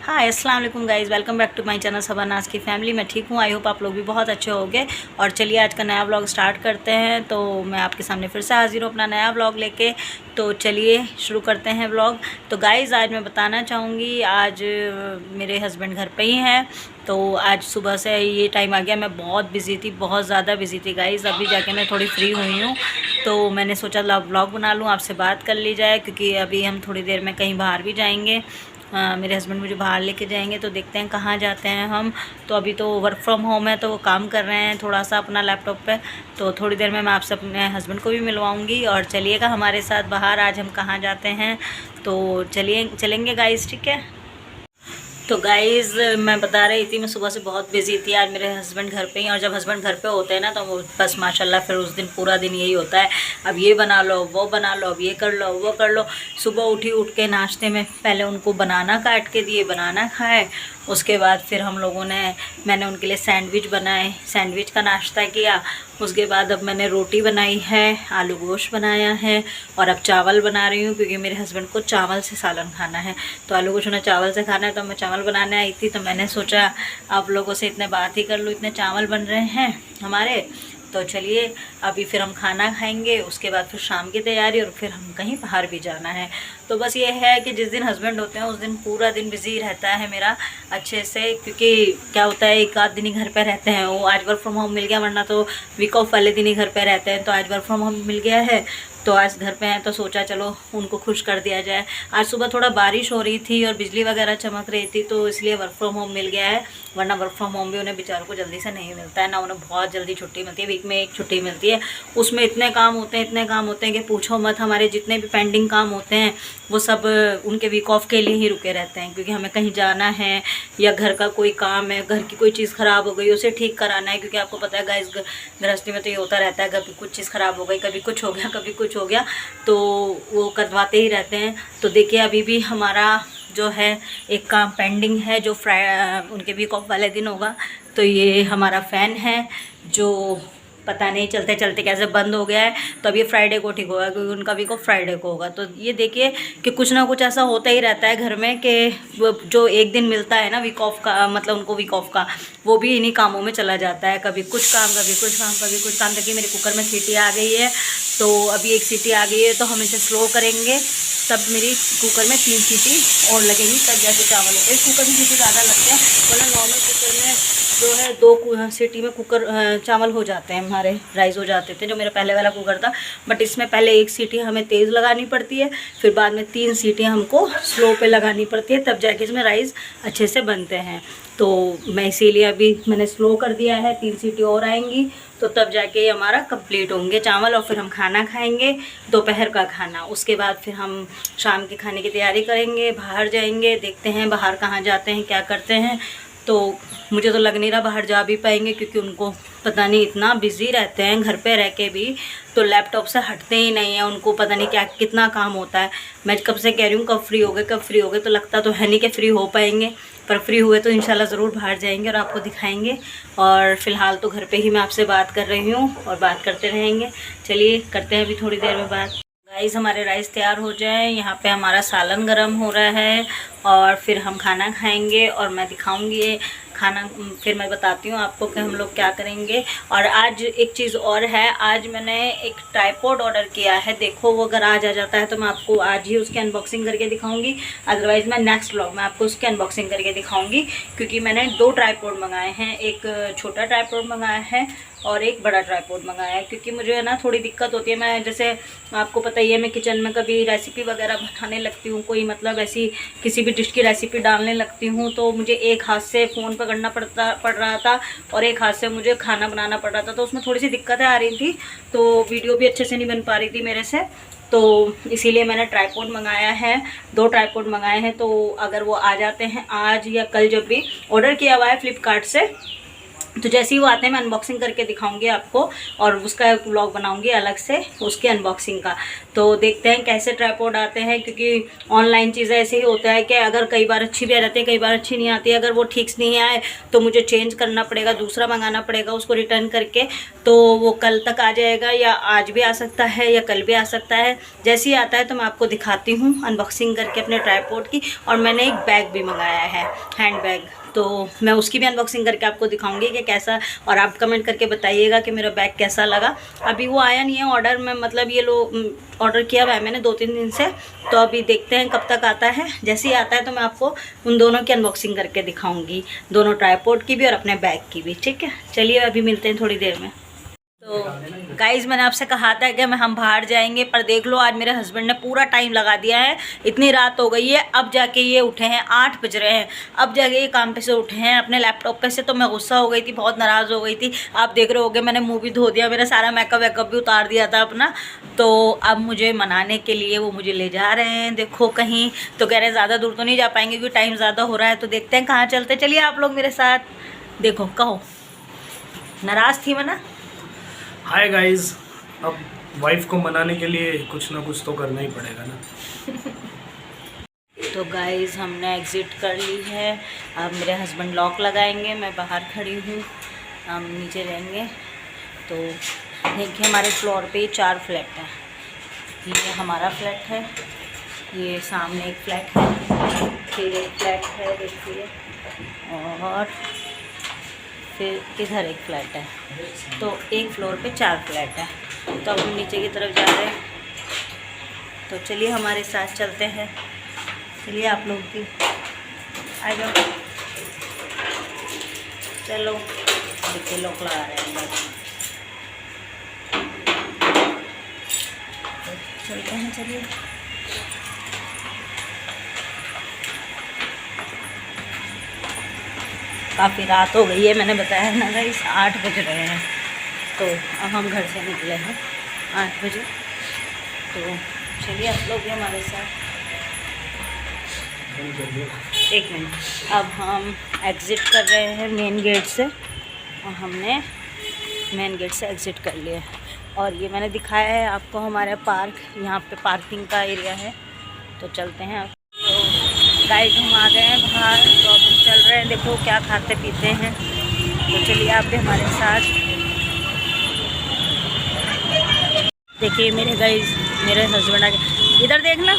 हाय अस्सलाम वालेकुम guys, welcome back to my channel Shabanaz की फैमिली। मैं ठीक हूँ, आई होप आप लोग भी बहुत अच्छे होंगे। और चलिए आज का नया व्लॉग स्टार्ट करते हैं। तो मैं आपके सामने फिर से हाजिर हूँ अपना नया व्लॉग लेके। तो चलिए शुरू करते हैं व्लॉग। तो गाइज़ आज मैं बताना चाहूँगी, आज मेरे हस्बैंड घर पे ही हैं। तो आज सुबह से ये टाइम आ गया, मैं बहुत बिज़ी थी, बहुत ज़्यादा बिज़ी थी गाइज़। अभी जाके मैं थोड़ी फ्री हुई हूँ, तो मैंने सोचा व्लॉग बना लूँ, आपसे बात कर ली जाए, क्योंकि अभी हम थोड़ी देर में कहीं बाहर भी जाएंगे। मेरे हस्बैंड मुझे बाहर लेके जाएंगे, तो देखते हैं कहाँ जाते हैं हम। तो अभी तो वर्क फ्रॉम होम है, तो वो काम कर रहे हैं थोड़ा सा अपना लैपटॉप पे। तो थोड़ी देर में मैं आपसे अपने हस्बैंड को भी मिलवाऊंगी। और चलिएगा हमारे साथ बाहर, आज हम कहाँ जाते हैं। तो चलिए चलेंगे गाइज़, ठीक है। तो गाइज़ मैं बता रही थी, मैं सुबह से बहुत बिज़ी थी। आज मेरे हस्बैंड घर पे ही, और जब हस्बैंड घर पे होते हैं ना, तो वो बस माशाल्लाह फिर उस दिन पूरा दिन यही होता है। अब ये बना लो, वो बना लो, अब ये कर लो, वो कर लो। सुबह उठ के नाश्ते में पहले उनको बनाना काट के दिए, बनाना खाए। उसके बाद फिर मैंने उनके लिए सैंडविच बनाए, सैंडविच का नाश्ता किया। उसके बाद अब मैंने रोटी बनाई है, आलू गोश्त बनाया है, और अब चावल बना रही हूँ, क्योंकि मेरे हस्बैंड को चावल से सालन खाना है। तो आलू गोश्त उन्हें चावल से खाना है, तो मैं चावल बनाने आई थी। तो मैंने सोचा आप लोगों से इतने बात ही कर लूँ, इतने चावल बन रहे हैं हमारे। तो चलिए अभी फिर हम खाना खाएंगे, उसके बाद फिर शाम की तैयारी, और फिर हम कहीं बाहर भी जाना है। तो बस ये है कि जिस दिन हस्बैंड होते हैं उस दिन पूरा दिन बिज़ी रहता है मेरा अच्छे से, क्योंकि क्या होता है, एक आध दिन ही घर पे रहते हैं। वो आज वर्क फ्रॉम होम मिल गया, वरना तो वीक ऑफ वाले दिन ही घर पे रहते हैं। तो आज वर्क फ्रॉम होम मिल गया है, तो आज घर पे हैं, तो सोचा चलो उनको खुश कर दिया जाए। आज सुबह थोड़ा बारिश हो रही थी और बिजली वगैरह चमक रही थी, तो इसलिए वर्क फ्रॉम होम मिल गया है। वरना वर्क फ्रॉम होम भी उन्हें बेचारों को जल्दी से नहीं मिलता है ना, उन्हें बहुत जल्दी छुट्टी मिलती है, वीक में एक छुट्टी मिलती है। उसमें इतने काम होते हैं, इतने काम होते हैं कि पूछो मत। हमारे जितने भी पेंडिंग काम होते हैं वो सब उनके वीक ऑफ के लिए ही रुके रहते हैं, क्योंकि हमें कहीं जाना है, या घर का कोई काम है, घर की कोई चीज़ ख़राब हो गई उसे ठीक कराना है। क्योंकि आपको पता है गाइस, गृहस्थी में तो ये होता रहता है, कभी कुछ चीज़ ख़राब हो गई, कभी कुछ हो गया, कभी कुछ हो गया, तो वो करवाते ही रहते हैं। तो देखिए अभी भी हमारा जो है एक काम पेंडिंग है, जो उनके वीक ऑफ वाले दिन होगा। तो ये हमारा फ़ैन है, जो पता नहीं चलते चलते कैसे बंद हो गया है। तो अब ये फ्राइडे को ठीक होगा, क्योंकि उनका वीक ऑफ फ्राइडे को होगा। तो ये देखिए कि कुछ ना कुछ ऐसा होता ही रहता है घर में, कि जो एक दिन मिलता है ना वीक ऑफ का, मतलब उनको वीक ऑफ का, वो भी इन्हीं कामों में चला जाता है। कभी कुछ काम, कभी कुछ काम, कभी कुछ काम। देखिए मेरे कुकर में सीटी आ गई है, तो अभी एक सीटी आ गई है, तो हम इसे स्लो करेंगे, तब मेरी कुकर में 3 सीटी और लगेंगी, तब जाके चावल होते हैं। इस कुकर में सीटी ज़्यादा लगते हैं, वरना नॉर्मल कुकर में जो है 2 सीटी में कुकर चावल हो जाते हैं, हमारे राइस हो जाते थे, जो मेरा पहले वाला कुकर था। बट इसमें पहले 1 सीटी हमें तेज़ लगानी पड़ती है, फिर बाद में 3 सीटी हमको स्लो पे लगानी पड़ती है, तब जाके इसमें राइस अच्छे से बनते हैं। तो मैं इसीलिए अभी मैंने स्लो कर दिया है, 3 सीटी और आएंगी, तो तब जाके हमारा कंप्लीट होंगे चावल। और फिर हम खाना खाएंगे, दोपहर का खाना। उसके बाद फिर हम शाम के खाने की तैयारी करेंगे, बाहर जाएंगे, देखते हैं बाहर कहाँ जाते हैं, क्या करते हैं। तो मुझे तो लग नहीं रहा बाहर जा भी पाएंगे, क्योंकि उनको पता नहीं इतना बिज़ी रहते हैं घर पे रह के भी, तो लैपटॉप से हटते ही नहीं हैं। उनको पता नहीं क्या कितना काम होता है। मैं कब से कह रही हूँ कब फ्री हो गए, कब फ्री हो गए, तो लगता तो है नहीं कि फ्री हो पाएंगे। पर फ्री हुए तो इंशाल्लाह ज़रूर बाहर जाएंगे और आपको दिखाएंगे। और फ़िलहाल तो घर पे ही मैं आपसे बात कर रही हूँ, और बात करते रहेंगे। चलिए करते हैं अभी थोड़ी देर में बात। गाइस हमारे राइस तैयार हो जाए, यहाँ पे हमारा सालन गरम हो रहा है, और फिर हम खाना खाएंगे, और मैं दिखाऊंगी ये खाना। फिर मैं बताती हूँ आपको कि हम लोग क्या करेंगे। और आज एक चीज़ और है, आज मैंने एक ट्राइपॉड ऑर्डर किया है। देखो वो अगर आज आ जाता है तो मैं आपको आज ही उसकी अनबॉक्सिंग करके दिखाऊंगी, अदरवाइज़ मैं नेक्स्ट व्लॉग में आपको उसकी अनबॉक्सिंग करके दिखाऊंगी। क्योंकि मैंने 2 ट्राइपॉड मंगाए हैं, एक छोटा ट्राइपॉड मंगाया है और एक बड़ा ट्राइपॉड मंगाया है। क्योंकि मुझे ना थोड़ी दिक्कत होती है, मैं जैसे आपको पता ही है, मैं किचन में कभी रेसिपी वगैरह बनाने लगती हूँ, कोई मतलब ऐसी किसी भी डिश की रेसिपी डालने लगती हूँ, तो मुझे एक हाथ से फ़ोन पकड़ना पड़ रहा था, और एक हाथ से मुझे खाना बनाना पड़ रहा था। तो उसमें थोड़ी सी दिक्कतें आ रही थी, तो वीडियो भी अच्छे से नहीं बन पा रही थी मेरे से। तो इसीलिए मैंने ट्राइपॉड मंगाया है, 2 ट्राइपॉड मंगाए हैं। तो अगर वो आ जाते हैं आज या कल, जब भी ऑर्डर किया हुआ है फ्लिपकार्ट से, तो जैसे ही वो आते हैं मैं अनबॉक्सिंग करके दिखाऊंगी आपको और उसका व्लॉग बनाऊंगी अलग से उसकी अनबॉक्सिंग का। तो देखते हैं कैसे ट्राइपॉड आते हैं, क्योंकि ऑनलाइन चीज़ें ऐसे ही होता है कि अगर कई बार अच्छी भी आ जाती है, कई बार अच्छी नहीं आती है। अगर वो ठीक से नहीं आए तो मुझे चेंज करना पड़ेगा, दूसरा मंगाना पड़ेगा उसको रिटर्न करके। तो वो कल तक आ जाएगा या आज भी आ सकता है या कल भी आ सकता है। जैसे ही आता है तो मैं आपको दिखाती हूँ अनबॉक्सिंग करके अपने ट्राइपॉड की। और मैंने एक बैग भी मंगाया है, हैंड बैग, तो मैं उसकी भी अनबॉक्सिंग करके आपको दिखाऊंगी कि कैसा, और आप कमेंट करके बताइएगा कि मेरा बैग कैसा लगा। अभी वो आया नहीं है ऑर्डर में, मतलब ये लो ऑर्डर किया हुआ है मैंने 2-3 दिन से। तो अभी देखते हैं कब तक आता है। जैसे ही आता है तो मैं आपको उन दोनों की अनबॉक्सिंग करके दिखाऊंगी, दोनों ट्राइपॉड की भी और अपने बैग की भी। ठीक है, चलिए अभी मिलते हैं थोड़ी देर में। तो गाइज़ मैंने आपसे कहा था कि हम बाहर जाएंगे, पर देख लो आज मेरे हस्बैंड ने पूरा टाइम लगा दिया है। इतनी रात हो गई है, अब जाके ये उठे हैं, 8 बज रहे हैं, अब जाके ये काम पे से उठे हैं अपने लैपटॉप पे से। तो मैं गुस्सा हो गई थी, बहुत नाराज़ हो गई थी। आप देख रहे होगे मैंने मुँह भी धो दिया, मेरा सारा मेकअप वेकअप भी उतार दिया था अपना। तो अब मुझे मनाने के लिए वो मुझे ले जा रहे हैं, देखो कहीं। तो कह रहे हैं ज़्यादा दूर तो नहीं जा पाएंगे क्योंकि टाइम ज़्यादा हो रहा है। तो देखते हैं कहाँ चलते। चलिए आप लोग मेरे साथ, देखो कहो नाराज़ थी मना। हाय गाइस, अब वाइफ को मनाने के लिए कुछ ना कुछ तो करना ही पड़ेगा ना। तो गाइस हमने एग्ज़िट कर ली है। अब मेरे हस्बैंड लॉक लगाएंगे, मैं बाहर खड़ी हूँ, हम नीचे रहेंगे। तो देखिए हमारे फ्लोर पे 4 फ्लैट हैं। ये हमारा फ्लैट है, ये सामने एक फ्लैट है, फिर एक फ्लैट है देखिए, और फिर इधर एक फ्लैट है। तो एक फ्लोर पे 4 फ्लैट है। तो अब हम नीचे की तरफ जा रहे हैं। तो चलिए हमारे साथ चलते हैं। चलिए आप लोग भी आ जाओ, चलो। देखिए लोग लगा रहे हैं, तो चलते हैं। चलिए काफ़ी रात हो गई है, मैंने बताया ना गाइस 8 बज रहे हैं। तो अब हम घर से निकले हैं 8 बजे। तो चलिए आप लोग भी हमारे साथ। एक मिनट, अब हम एग्ज़िट कर रहे हैं मेन गेट से, और हमने मेन गेट से एग्ज़िट कर लिया। और ये मैंने दिखाया है आपको हमारे पार्क, यहाँ पे पार्किंग का एरिया है। तो चलते हैं। तो गाइस हम आ गए हैं बाहर, तो अब हम चल रहे हैं, देखो क्या खाते पीते हैं। तो चलिए आप भी हमारे साथ। देखिए मेरे गाइस, मेरे हस्बैंड आ गए, इधर देखना,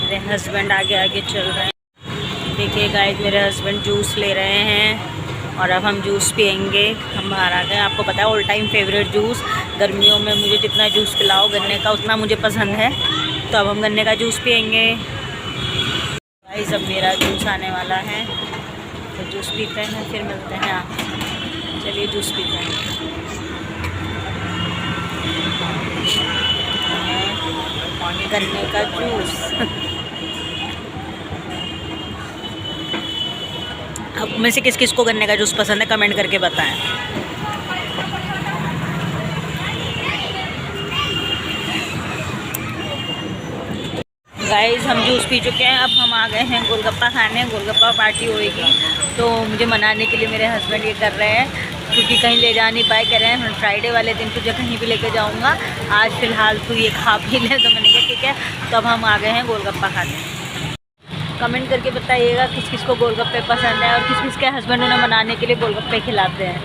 मेरे हस्बैंड आगे आगे चल रहे हैं। देखिए गाइस मेरे हस्बैंड जूस ले रहे हैं और अब हम जूस पियेंगे। हम बाहर आ गए। आपको पता है ऑल टाइम फेवरेट जूस, गर्मियों में मुझे जितना जूस पिलाओ गन्ने का उतना मुझे पसंद है। तो अब हम गन्ने का जूस पियेंगे। गाइस अब मेरा जूस आने वाला है, तो जूस पीते हैं, फिर मिलते हैं आप। चलिए जूस पीते हैं। गन्ने का जूस। अब में से किस किस को गन्ने का जूस पसंद है कमेंट करके बताएं। गाइस हम जूस पी चुके हैं, अब हम आ गए हैं गोलगप्पा खाने। गोलगप्पा पार्टी होएगी, तो मुझे मनाने के लिए मेरे हस्बैंड ये कर रहे हैं, क्योंकि कहीं ले जा नहीं पाए। कह रहे हैं फ्राइडे वाले दिन तुझे कहीं भी लेके जाऊंगा, आज फ़िलहाल तू ये खा पी ले। तो मैंने कहा ठीक है। तो अब हम आ गए हैं गोलगप्पा खाने। कमेंट करके बताइएगा किस किस को गोलगप्पे पसंद है और किस किस के हस्बैंड उन्हें मनाने के लिए गोलगप्पे खिलाते हैं।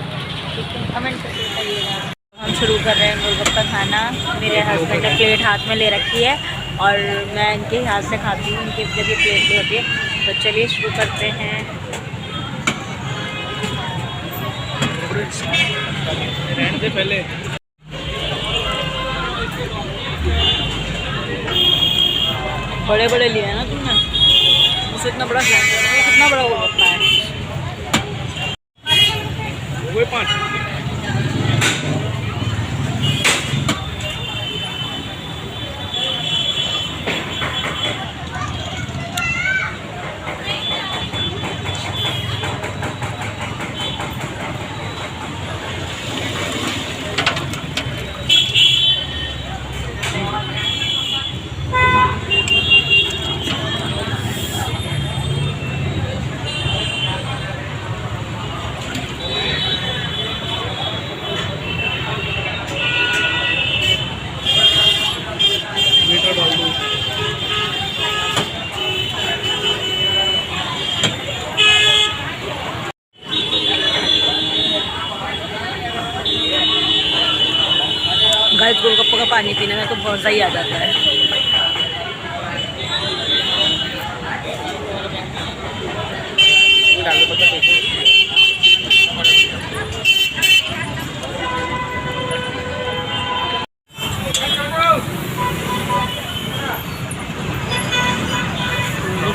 ठीक है, कमेंट करके बताइएगा। हम शुरू कर रहे हैं गोलगप्पा खाना। मेरे हस्बैंड ने प्लेट हाथ में ले रखी है और मैं इनके हाथ से खाती हूँ, इनकी जब ये प्लेट ले होती है। तो चलिए शुरू करते हैं। पहले बड़े बड़े लिए हैं ना तुमने, उसे इतना बड़ा कितना बड़ा गोलगप्पा है। वो 5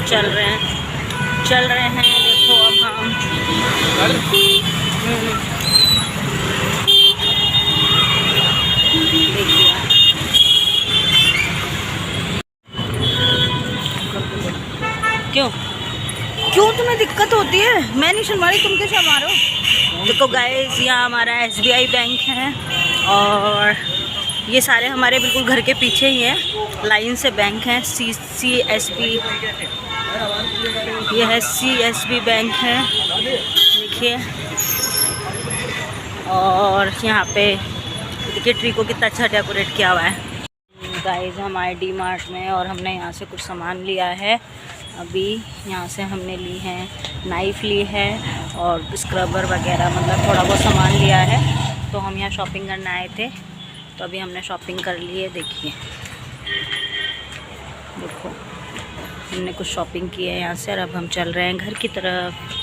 चल रहे हैं देखो अब हम देखिए क्यों तुम्हें दिक्कत होती है? मैं नहीं सुन रही, तुम कैसे मारो? देखो गाइस, यहाँ हमारा SBI बैंक है और ये सारे हमारे बिल्कुल घर के पीछे ही हैं, लाइन से बैंक हैं। CSB, ये है CSB बैंक है, देखिए। और यहाँ पे देखिए ट्री को कितना अच्छा डेकोरेट किया हुआ है। गाइस हम आए D-Mart में और हमने यहाँ से कुछ सामान लिया है। अभी यहाँ से हमने ली है नाइफ़ ली है और स्क्रबर वगैरह, मतलब थोड़ा बहुत सामान लिया है। तो हम यहाँ शॉपिंग करने आए थे, तो अभी हमने शॉपिंग कर ली है। देखिए देखो हमने कुछ शॉपिंग की है यहाँ से और अब हम चल रहे हैं घर की तरफ।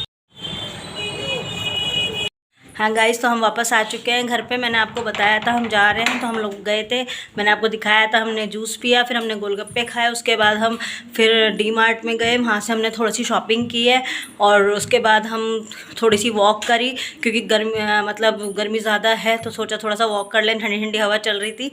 हाँ गाइस, तो हम वापस आ चुके हैं घर पे। मैंने आपको बताया था हम जा रहे हैं, तो हम लोग गए थे, मैंने आपको दिखाया था। हमने जूस पिया, फिर हमने गोलगप्पे खाए, उसके बाद हम फिर D-Mart में गए, वहाँ से हमने थोड़ी सी शॉपिंग की है और उसके बाद हम थोड़ी सी वॉक करी, क्योंकि गर्मी ज़्यादा है तो सोचा थोड़ा सा वॉक कर लें, ठंडी ठंडी हवा चल रही थी।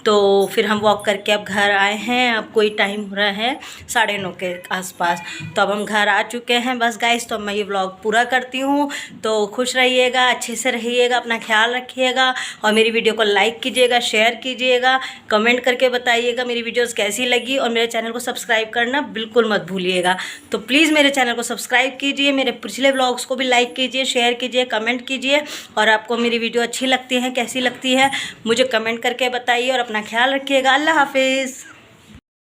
तो फिर हम वॉक करके अब घर आए हैं। अब कोई टाइम हो रहा है 9:30 के आसपास, तो अब हम घर आ चुके हैं। बस गाइस, तो मैं ये व्लॉग पूरा करती हूँ। तो खुश रहिएगा, अच्छे से रहिएगा, अपना ख्याल रखिएगा और मेरी वीडियो को लाइक कीजिएगा, शेयर कीजिएगा, कमेंट करके बताइएगा मेरी वीडियोस कैसी लगी और मेरे चैनल को सब्सक्राइब करना बिल्कुल मत भूलिएगा। तो प्लीज़ मेरे चैनल को सब्सक्राइब कीजिए, मेरे पिछले व्लॉग्स को भी लाइक कीजिए, शेयर कीजिए, कमेंट कीजिए। और आपको मेरी वीडियो अच्छी लगती है, कैसी लगती है, मुझे कमेंट करके बताइए और अपना ख्याल रखिएगा। अल्लाह हाफिज़।